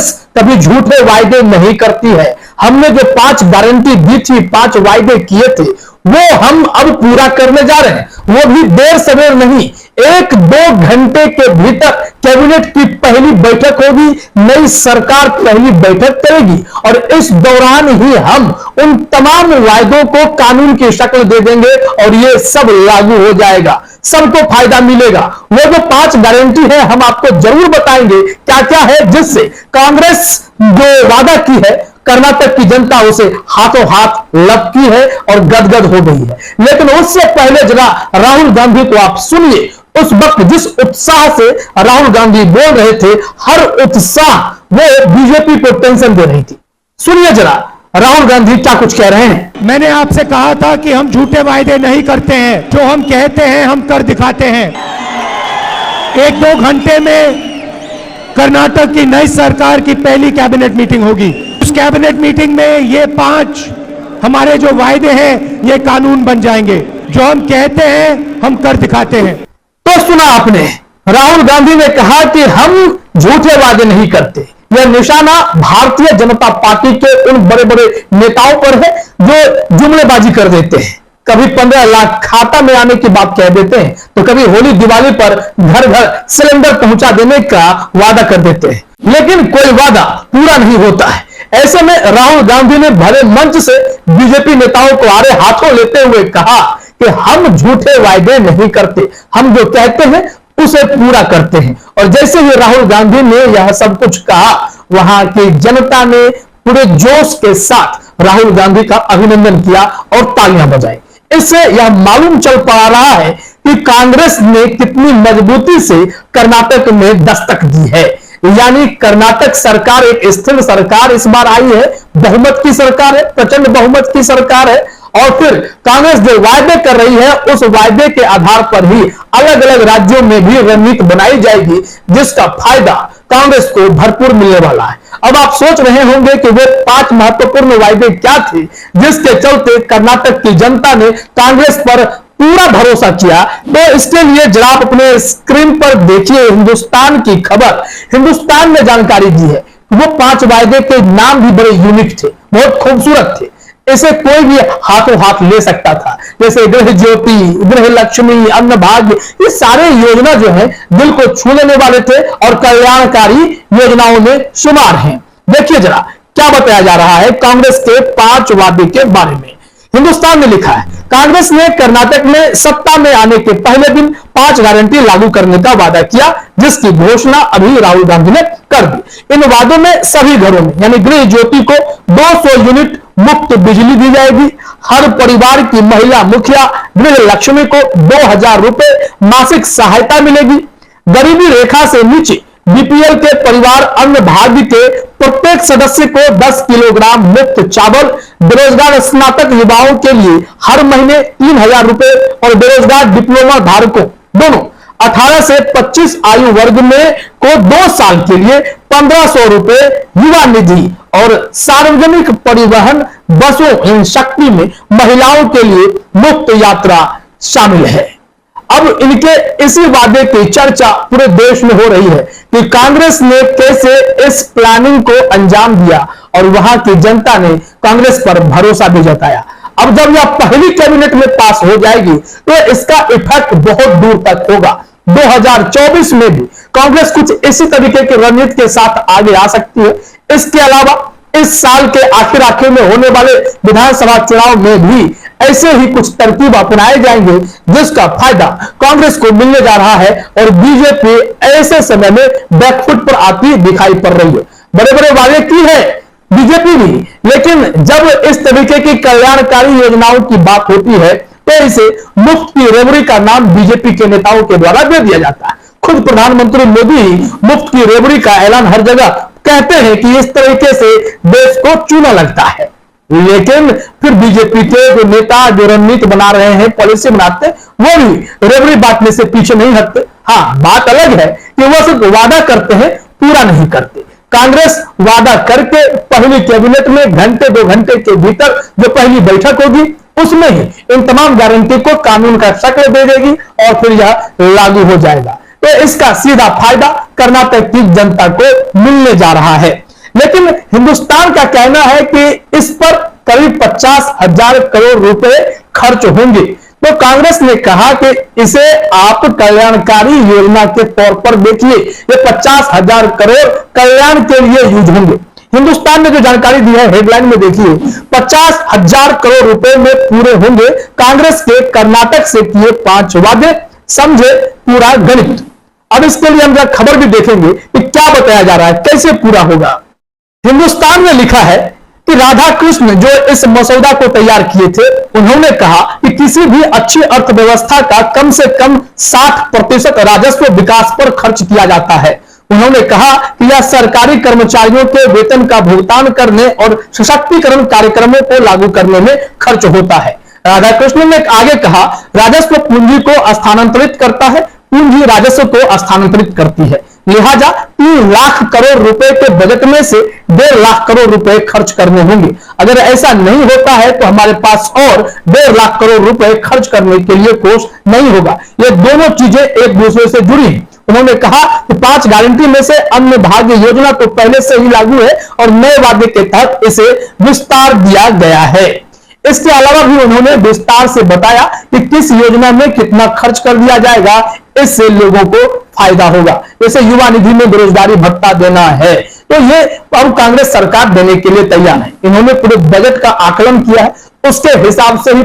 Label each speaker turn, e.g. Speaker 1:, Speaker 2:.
Speaker 1: कांग्रेस कभी झूठे वायदे नहीं करती है। हमने जो 5 गारंटी दी थी, 5 वायदे किए थे, वो हम अब पूरा करने जा रहे हैं। वो भी देर सवेर नहीं, 1-2 घंटे के भीतर कैबिनेट की पहली बैठक होगी, नई सरकार पहली बैठक करेगी और इस दौरान ही हम उन तमाम वायदों को कानून की शक्ल दे देंगे और ये सब लागू हो जाएगा, सबको फायदा मिलेगा। वो जो 5 गारंटी है हम आपको जरूर बताएंगे क्या क्या है, जिससे कांग्रेस जो वादा की है कर्नाटक की जनता उसे हाथों हाथ लपकी है और गदगद हो गई है। लेकिन उससे पहले जरा राहुल गांधी को आप सुनिए। उस वक्त जिस उत्साह से राहुल गांधी बोल रहे थे, हर उत्साह वो बीजेपी को टेंशन दे रही थी। सुनिए जरा राहुल गांधी क्या कुछ कह रहे हैं।
Speaker 2: मैंने आपसे कहा था कि हम झूठे वायदे नहीं करते हैं, जो हम कहते हैं हम कर दिखाते हैं। 1-2 घंटे में कर्नाटक की नई सरकार की पहली कैबिनेट मीटिंग होगी। उस कैबिनेट मीटिंग में ये 5 हमारे जो वायदे हैं ये कानून बन जाएंगे। जो हम कहते हैं हम कर दिखाते हैं।
Speaker 1: तो सुना आपने, राहुल गांधी ने कहा कि हम झूठे वादे नहीं करते। यह निशाना भारतीय जनता पार्टी के उन बड़े बड़े नेताओं पर है जो जुमलेबाजी कर देते हैं। कभी 15 लाख खाता में आने की बात कह देते हैं, तो कभी होली दिवाली पर घर घर सिलेंडर पहुंचा देने का वादा कर देते हैं, लेकिन कोई वादा पूरा नहीं होता है। ऐसे में राहुल गांधी ने भले मंच से बीजेपी नेताओं को आड़े हाथों लेते हुए कहा कि हम झूठे वायदे नहीं करते, हम जो कहते हैं उसे पूरा करते हैं। और जैसे ही राहुल गांधी ने यह सब कुछ कहा, वहां की जनता ने पूरे जोश के साथ राहुल गांधी का अभिनंदन किया और तालियां बजाई। इससे यह मालूम चल पा रहा है कि कांग्रेस ने कितनी मजबूती से कर्नाटक में दस्तक दी है। यानी कर्नाटक सरकार एक स्थिर सरकार इस बार आई है, बहुमत की सरकार है, प्रचंड बहुमत की सरकार है। और फिर कांग्रेस जो वायदे कर रही है उस वायदे के आधार पर ही अलग अलग राज्यों में भी रणनीति बनाई जाएगी, जिसका फायदा कांग्रेस को भरपूर मिलने वाला है। अब आप सोच रहे होंगे कि वो 5 महत्वपूर्ण वायदे क्या थे जिसके चलते कर्नाटक की जनता ने कांग्रेस पर पूरा भरोसा किया। तो इसके लिए जरा आप अपने स्क्रीन पर देखिए हिंदुस्तान की खबर। हिंदुस्तान ने जानकारी दी है कि वो 5 वायदे के नाम भी बड़े यूनिक थे, बहुत खूबसूरत थे। इसे कोई भी हाथों हाथ ले सकता था, जैसे गृह ज्योति, गृह लक्ष्मी, अन्न भाग्य, ये सारे योजना जो है दिल को छू लेने वाले थे और कल्याणकारी योजनाओं में शुमार हैं। देखिए जरा क्या बताया जा रहा है कांग्रेस के 5 वादे के बारे में। हिंदुस्तान ने लिखा है, कांग्रेस ने कर्नाटक में सत्ता में आने के पहले दिन 5 गारंटी लागू करने का वादा किया, जिसकी घोषणा अभी राहुल गांधी ने कर दी। इन वादों में सभी घरों में यानी गृह ज्योति को 200 यूनिट मुफ्त बिजली दी जाएगी। हर परिवार की महिला मुखिया गृह लक्ष्मी को 2000 रुपए मासिक सहायता मिलेगी। गरीबी रेखा से नीचे बीपीएल के परिवार अन्न भाग्य के प्रत्येक सदस्य को 10 किलोग्राम मुफ्त चावल। बेरोजगार स्नातक युवाओं के लिए हर महीने 3000 रुपए और बेरोजगार डिप्लोमा धारकों दोनों 18 से 25 आयु वर्ग में को 2 साल के लिए 1500 रुपए युवा निधि और सार्वजनिक परिवहन बसों इन शक्ति में महिलाओं के लिए मुफ्त यात्रा शामिल है। अब इनके इसी वादे की चर्चा पूरे देश में हो रही है कि कांग्रेस ने कैसे इस प्लानिंग को अंजाम दिया और वहां की जनता ने कांग्रेस पर भरोसा भी जताया। अब जब यह पहली कैबिनेट में पास हो जाएगी तो इसका इफेक्ट बहुत दूर तक होगा। 2024 में भी कांग्रेस कुछ इसी तरीके की रणनीति के साथ आगे आ सकती है। इसके अलावा इस साल के आखिर में होने वाले विधानसभा चुनाव में भी ऐसे ही कुछ तरकीब अपनाए जाएंगे, जिसका फायदा कांग्रेस को मिलने जा रहा है और बीजेपी ऐसे समय में बैकफुट पर आती दिखाई पड़ रही है। बड़े बड़े वादे की है बीजेपी भी, लेकिन जब इस तरीके की कल्याणकारी योजनाओं की बात होती है तो इसे मुफ्त की रेवड़ी का नाम बीजेपी के नेताओं के द्वारा दे दिया जाता है। खुद प्रधानमंत्री मोदी मुफ्त की रेवड़ी का ऐलान हर जगह कहते हैं कि इस तरीके से देश को चूना लगता है। लेकिन फिर बीजेपी के जो नेता जो रणनीति बना रहे हैं, पॉलिसी बनाते हैं, वो भी रेवड़ी बांटने से पीछे नहीं हटते। हाँ, बात अलग है कि वो सिर्फ वादा करते हैं, पूरा नहीं करते। कांग्रेस वादा करके पहली कैबिनेट में घंटे 2 घंटे के भीतर जो पहली बैठक होगी उसमें ही इन तमाम गारंटी को कानून का शक्ल दे देगी और फिर यह लागू हो जाएगा। तो इसका सीधा फायदा कर्नाटक की जनता को मिलने जा रहा है। लेकिन हिंदुस्तान का कहना है कि इस पर करीब 50,000 करोड़ रुपए खर्च होंगे। तो कांग्रेस ने कहा कि इसे आप कल्याणकारी योजना के तौर पर देखिए, ये 50,000 करोड़ कल्याण के लिए यूज होंगे। हिंदुस्तान ने जो जानकारी दी है हेडलाइन में देखिए, 50,000 करोड़ रुपए में पूरे होंगे कांग्रेस के कर्नाटक से किए 5 वादे, समझे पूरा गणित। अब इसके लिए हम खबर भी देखेंगे कि क्या बताया जा रहा है, कैसे पूरा होगा। हिंदुस्तान में लिखा है कि राधाकृष्ण जो इस मसौदा को तैयार किए थे, उन्होंने कहा कि किसी भी अच्छी अर्थव्यवस्था का कम से कम 60% राजस्व विकास पर खर्च किया जाता है। उन्होंने कहा कि यह सरकारी कर्मचारियों के वेतन का भुगतान करने और सशक्तिकरण कार्यक्रमों को लागू करने में खर्च होता है। राधाकृष्ण ने आगे कहा, राजस्व पूंजी को स्थानांतरित करता है, पूंजी राजस्व को स्थानांतरित करती है, लिहाजा 3 लाख करोड़ रुपए के बजट में से 1.5 लाख करोड़ रुपए खर्च करने होंगे। अगर ऐसा नहीं होता है तो हमारे पास और 1.5 लाख करोड़ रुपए खर्च करने के लिए कोष नहीं होगा। ये दोनों चीजें एक दूसरे से जुड़ी हैं। उन्होंने कहा कि 5 गारंटी में से अन्य भाग्य योजना तो पहले से ही लागू है और नए वादे के तहत इसे विस्तार दिया गया है। इसके अलावा भी उन्होंने विस्तार से बताया कि किस योजना में कितना खर्च कर दिया जाएगा, इससे लोगों को फायदा होगा। जैसे युवा निधि में बेरोजगारी भत्ता देना है, तो ये अब कांग्रेस सरकार देने के लिए तैयार है। इन्होंने पूरे बजट का आकलन किया है, उसके हिसाब से ही